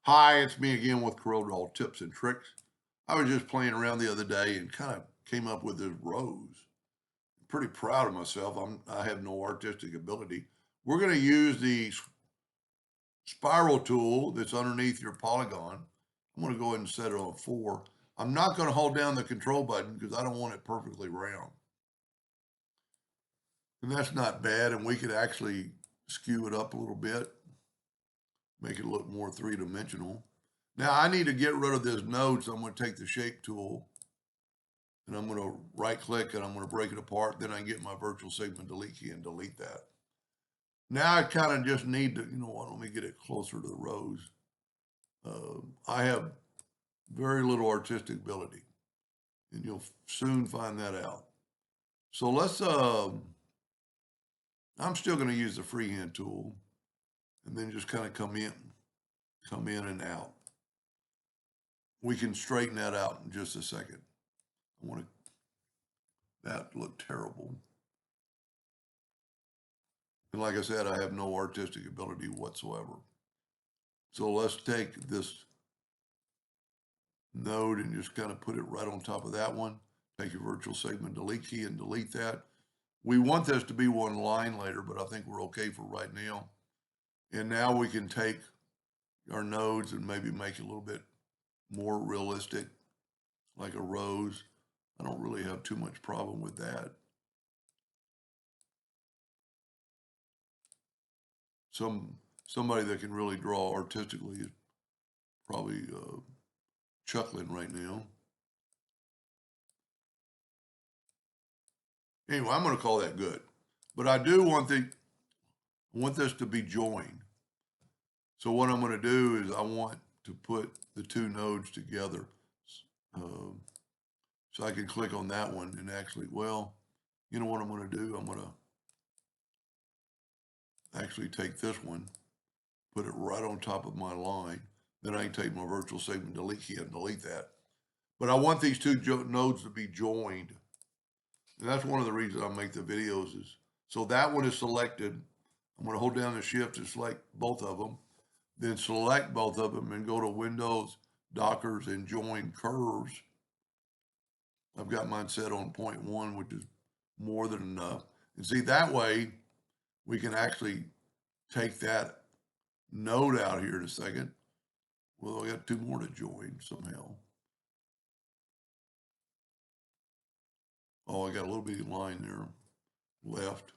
Hi, it's me again with Corel tips and tricks. I was just playing around the other day and kind of came up with this rose. Pretty proud of myself. I have no artistic ability. We're going to use the spiral tool that's underneath your polygon. I'm going to go ahead and set it on 4. I'm not going to hold down the control button because I don't want it perfectly round. And that's not bad. And we could actually skew it up a little bit, make it look more three-dimensional. Now I need to get rid of this node, so I'm going to take the shape tool and I'm going to right click and I'm going to break it apart. Then I can get my virtual segment delete key and delete that. Now I kind of just need to, let me get it closer to the rose. I have very little artistic ability, and you'll soon find that out. So I'm still going to use the freehand tool and then just kind of come in and out. We can straighten that out in just a second. That looked terrible. And like I said, I have no artistic ability whatsoever. So let's take this node and just kind of put it right on top of that one. Take your virtual segment delete key and delete that. We want this to be one line later, but I think we're okay for right now. And now we can take our nodes and maybe make it a little bit more realistic, like a rose. I don't really have too much problem with that. Somebody that can really draw artistically is probably chuckling right now. Anyway, I'm going to call that good. But I do want this to be joined. So what I'm going to do is I want to put the two nodes together. So I can click on that one and actually, well, you know what I'm going to do? I'm going to actually take this one, put it right on top of my line. Then I can take my virtual segment delete key and delete that. But I want these two nodes to be joined. And that's one of the reasons I make the videos is, so that one is selected. I'm going to hold down the shift to select both of them, then select both of them and go to Windows, Dockers, and join curves. I've got mine set on 0.1, which is more than enough. And see, that way we can actually take that node out here in a second. Well, I got two more to join somehow. Oh, I got a little bitty line there left.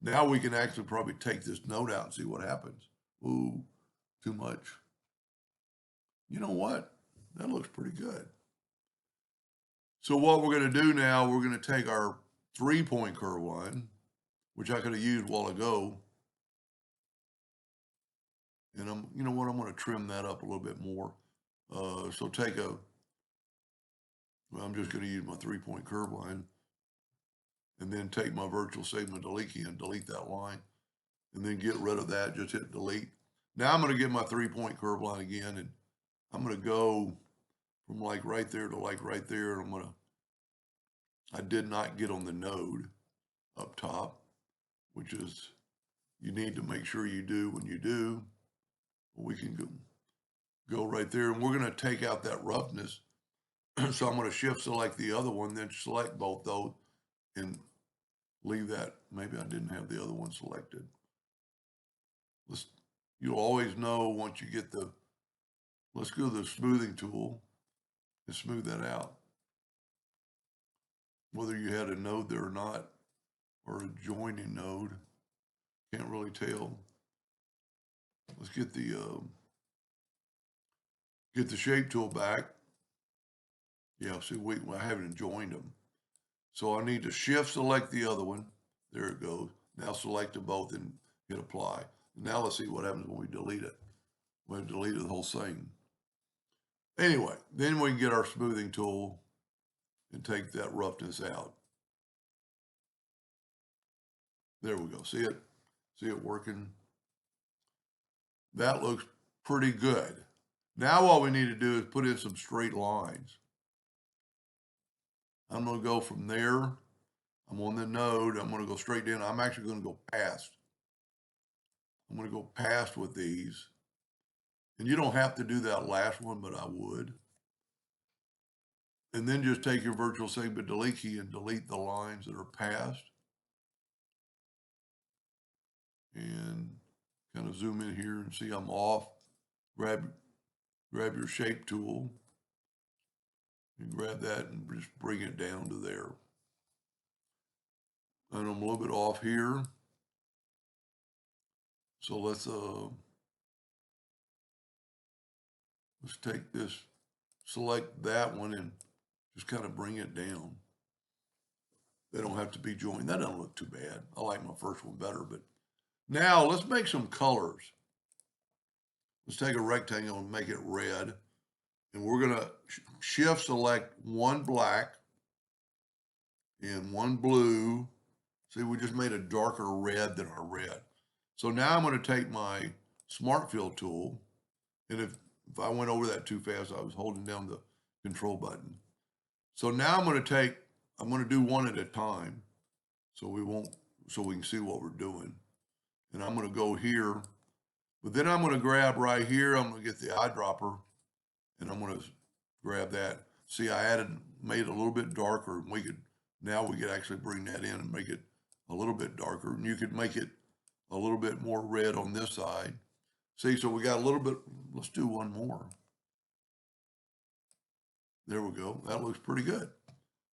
Now we can actually probably take this node out and see what happens. Ooh, too much. You know what? That looks pretty good. So what we're going to do now, we're going to take our 3-point curve line, which I could have used a while ago. And I'm going to trim that up a little bit more. So I'm just going to use my 3-point curve line and then take my virtual segment delete key and delete that line and then get rid of that, just hit delete. Now I'm going to get my 3-point curve line again and I'm going to go from like right there to like right there. And I did not get on the node up top, which is, you need to make sure you do when you do. We can go right there and we're going to take out that roughness. So I'm going to shift select the other one, then select both those and leave that. Maybe I didn't have the other one selected. You'll always know once you get let's go to the smoothing tool and smooth that out. Whether you had a node there or not, or a joining node, can't really tell. Let's get the shape tool back. Yeah, see, I haven't joined them. So I need to shift select the other one. There it goes. Now select them both and hit apply. Now let's see what happens when we delete it. We deleted the whole thing. Anyway, then we can get our smoothing tool and take that roughness out. There we go. See it? See it working? That looks pretty good. Now what we need to do is put in some straight lines. I'm going to go from there. I'm on the node. I'm going to go straight down. I'm actually going to go past. I'm going to go past with these. And you don't have to do that last one, but I would. And then just take your virtual segment delete key and delete the lines that are passed. And kind of zoom in here and see I'm off. Grab your shape tool and grab that and just bring it down to there. And I'm a little bit off here. So let's take this, select that one and just kind of bring it down. They don't have to be joined. That doesn't look too bad. I like my first one better, but now let's make some colors. Let's take a rectangle and make it red. And we're going to shift select one black and one blue. See, we just made a darker red than our red. So now I'm going to take my Smart Fill tool. And if I went over that too fast, I was holding down the control button. So now I'm going to do one at a time. So we can see what we're doing. And I'm going to go here, but then I'm going to grab right here. I'm going to get the eyedropper and I'm going to grab that. See, made it a little bit darker, and now we could actually bring that in and make it a little bit darker. And you could make it a little bit more red on this side. See, so we got a little bit, let's do one more. There we go. That looks pretty good.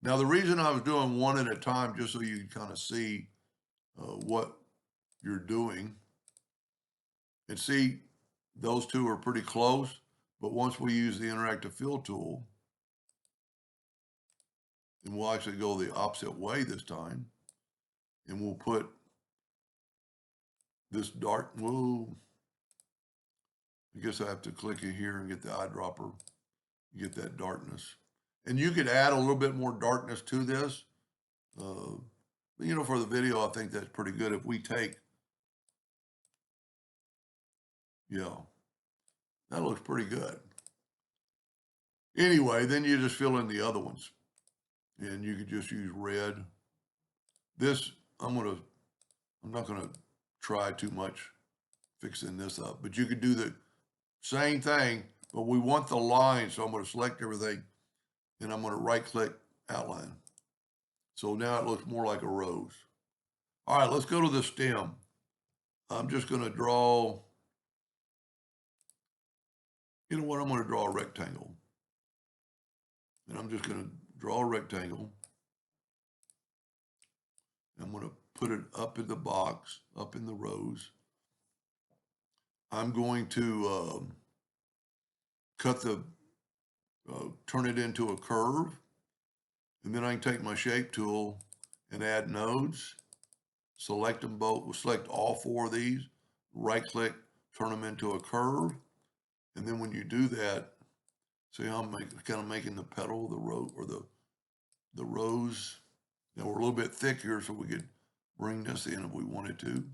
Now, the reason I was doing one at a time, just so you can kind of see what you're doing. And see, those two are pretty close, but once we use the interactive fill tool, and we'll actually go the opposite way this time, and we'll put this dark, whoa, I guess I have to click in here and get the eyedropper, get that darkness. And you could add a little bit more darkness to this. But, you know, for the video, I think that's pretty good. If we take, yeah, that looks pretty good. Anyway, then you just fill in the other ones. And you could just use red. This, I'm not gonna try too much fixing this up, but you could do the same thing, but we want the line, so I'm gonna select everything, and I'm gonna right-click outline. So now it looks more like a rose. All right, let's go to the stem. I'm just gonna draw, you know what, I'm gonna draw a rectangle. And I'm just gonna draw a rectangle. I'm gonna put it up in the box, up in the rows. I'm going to turn it into a curve. And then I can take my shape tool and add nodes, select them both, we'll select all four of these, right click, turn them into a curve. And then when you do that, see how I'm kind of making the petal, the row, or the rows. Now we're a little bit thick here, so we could bring this in if we wanted to.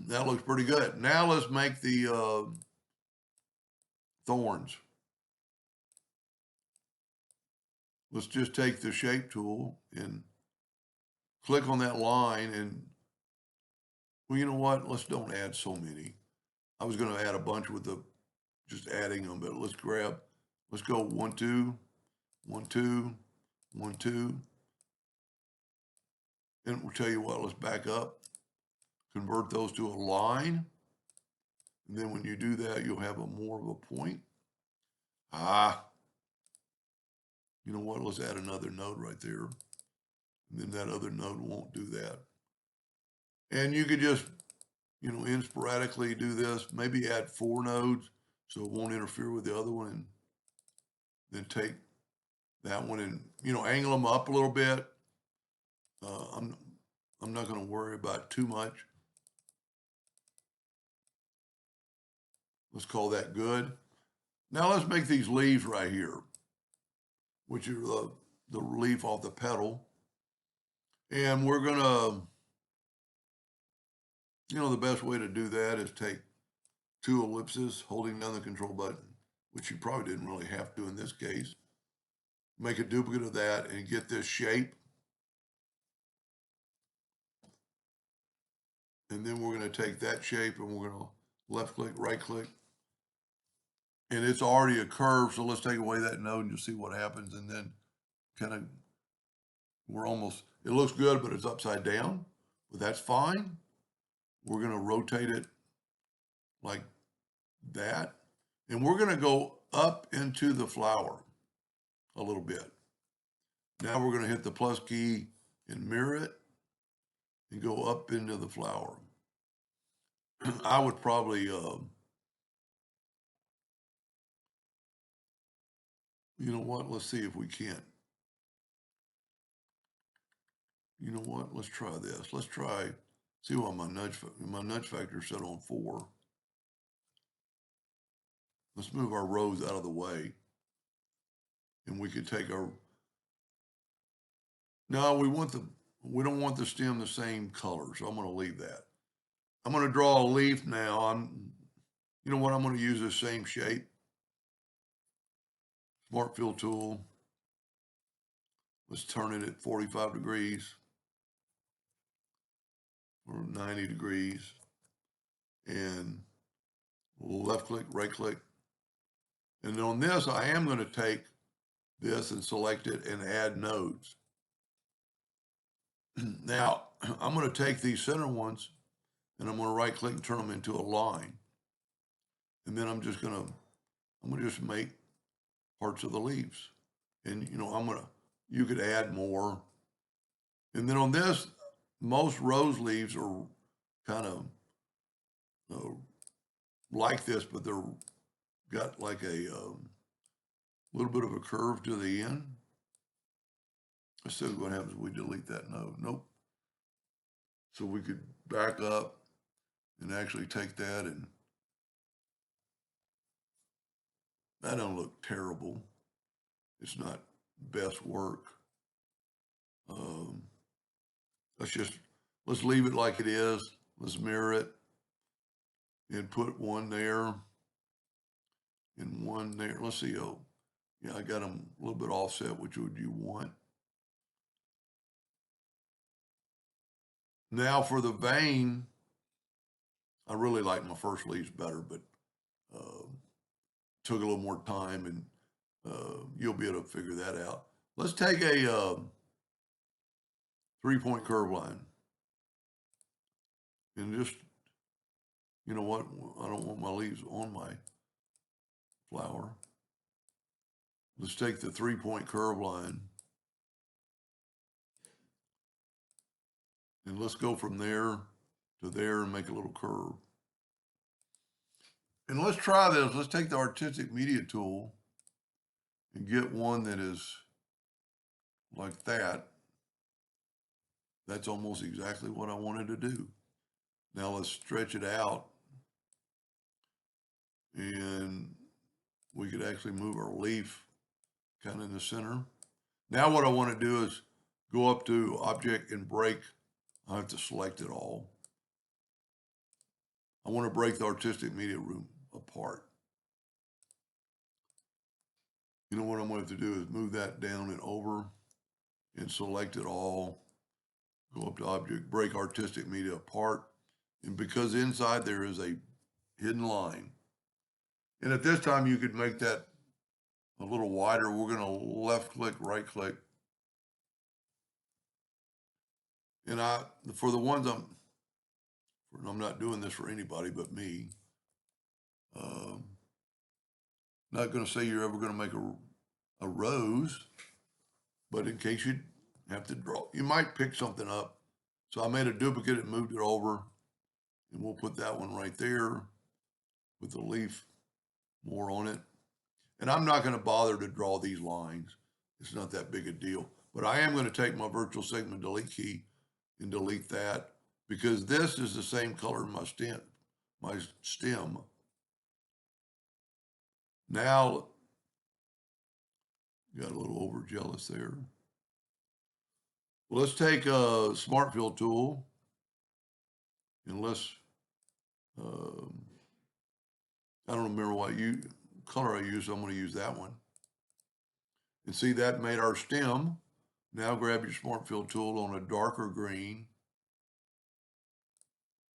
That looks pretty good. Now let's make the thorns. Let's just take the shape tool and click on that line and, well, you know what? Let's don't add so many. I was going to add a bunch with just adding them, but let's go 1, 2, 1, 2, 1, 2. And we'll tell you what, let's back up, convert those to a line. And then when you do that, you'll have more of a point. You know what? Let's add another node right there. And then that other node won't do that. And you could just, you know, sporadically do this, maybe add 4 nodes so it won't interfere with the other one. And then take that one and, you know, angle them up a little bit. I'm not going to worry about too much. Let's call that good. Now let's make these leaves right here, which are the leaf off the petal. And we're going to, you know, the best way to do that is take 2 ellipses, holding down the control button, which you probably didn't really have to in this case. Make a duplicate of that and get this shape. And then we're going to take that shape and we're going to left click, right click. And it's already a curve. So let's take away that node and just see what happens. And then kind of, it looks good, but it's upside down, but that's fine. We're going to rotate it like that. And we're going to go up into the flower a little bit. Now we're going to hit the plus key and mirror it and go up into the flower. I would probably, you know what? Let's see if we can't. You know what? Let's try this. Let's see what my nudge factor is set on 4. Let's move our rows out of the way. And we could take no, we don't want the stem the same color. So I'm going to leave that. I'm going to draw a leaf now. You know what? I'm going to use the same shape. Smart fill tool. Let's turn it at 45 degrees or 90 degrees. And left click, right click. And on this, I am going to take this and select it and add nodes. Now, I'm going to take these center ones and I'm going to right click and turn them into a line. And then I'm going to just make parts of the leaves. And, you know, you could add more. And then on this, most rose leaves are kind of like this, but they're got like a little bit of a curve to the end. Let's see what happens if we delete that node. Nope. So we could back up and actually take that, and that don't look terrible. It's not best work. Let's leave it like it is. Let's mirror it and put one there and one there. Let's see. Oh, yeah, I got them a little bit offset. Which would you want? Now for the vein, I really like my first leaves better, but took a little more time, and you'll be able to figure that out. Let's take a 3-point curve line. And just, you know what? I don't want my leaves on my flower. Let's take the 3-point curve line. And let's go from there to there and make a little curve. And let's try this. Let's take the artistic media tool and get one that is like that. That's almost exactly what I wanted to do. Now let's stretch it out. And we could actually move our leaf kind of in the center. Now what I want to do is go up to Object and Break. I have to select it all. I want to break the artistic media room apart. You know what I'm going to have to do is move that down and over and select it all. Go up to Object, Break Artistic Media Apart. And because inside there is a hidden line. And at this time, you could make that a little wider. We're going to left click, right click. And for the ones I'm not doing this for anybody but me. Not going to say you're ever going to make a rose, but in case you have to draw, you might pick something up. So I made a duplicate and moved it over, and we'll put that one right there with the leaf more on it. And I'm not going to bother to draw these lines. It's not that big a deal, but I am going to take my virtual segment delete key and delete that, because this is the same color as my stem. Now, got a little overzealous there. Well, let's take a smart fill tool and let's, I don't remember what color I used, so I'm going to use that one. And see, that made our stem. Now grab your smart fill tool on a darker green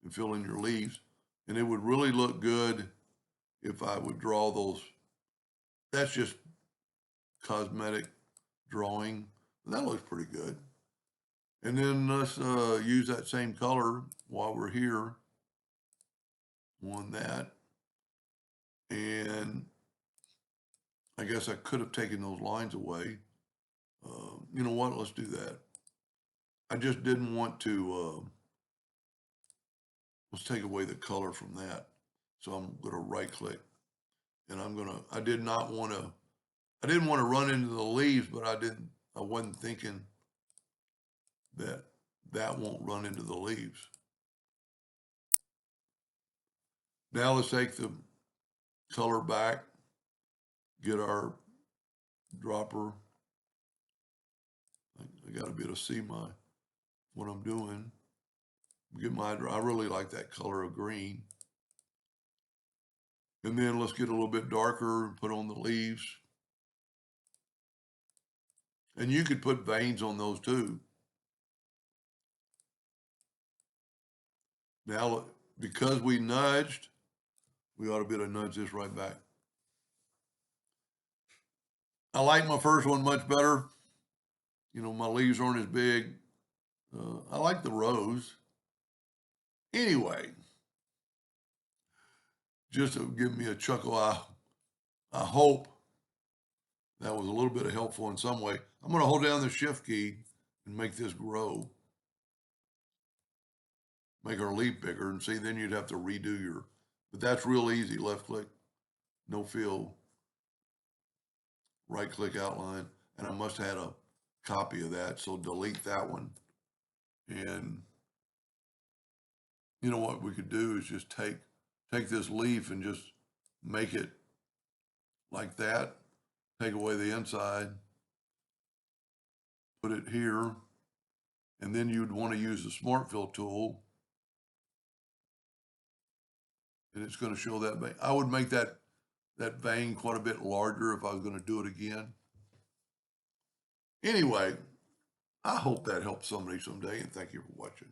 and fill in your leaves. And it would really look good if I would draw those. That's just cosmetic drawing. That looks pretty good. And then let's use that same color while we're here on that. And I guess I could have taken those lines away. You know what? Let's do that. I just didn't want to, let's take away the color from that. So I'm going to right click and I didn't want to run into the leaves, but I wasn't thinking that won't run into the leaves. Now let's take the color back, get our dropper. I got to be able to see what I'm doing. I really like that color of green. And then let's get a little bit darker and put on the leaves. And you could put veins on those too. Now, because we nudged, we ought to be able to nudge this right back. I like my first one much better. You know, my leaves aren't as big. I like the rose. Anyway, just to give me a chuckle, I hope that was a little bit of helpful in some way. I'm going to hold down the shift key and make this grow. Make our leaf bigger, and see, then you'd have to redo but that's real easy. Left click, no fill, right click outline. And I must have had a copy of that. So delete that one. And you know what we could do is just take this leaf and just make it like that. Take away the inside, put it here. And then you'd want to use the Smart Fill tool. And it's going to show that vein. I would make that vein quite a bit larger if I was going to do it again. Anyway, I hope that helps somebody someday, and thank you for watching.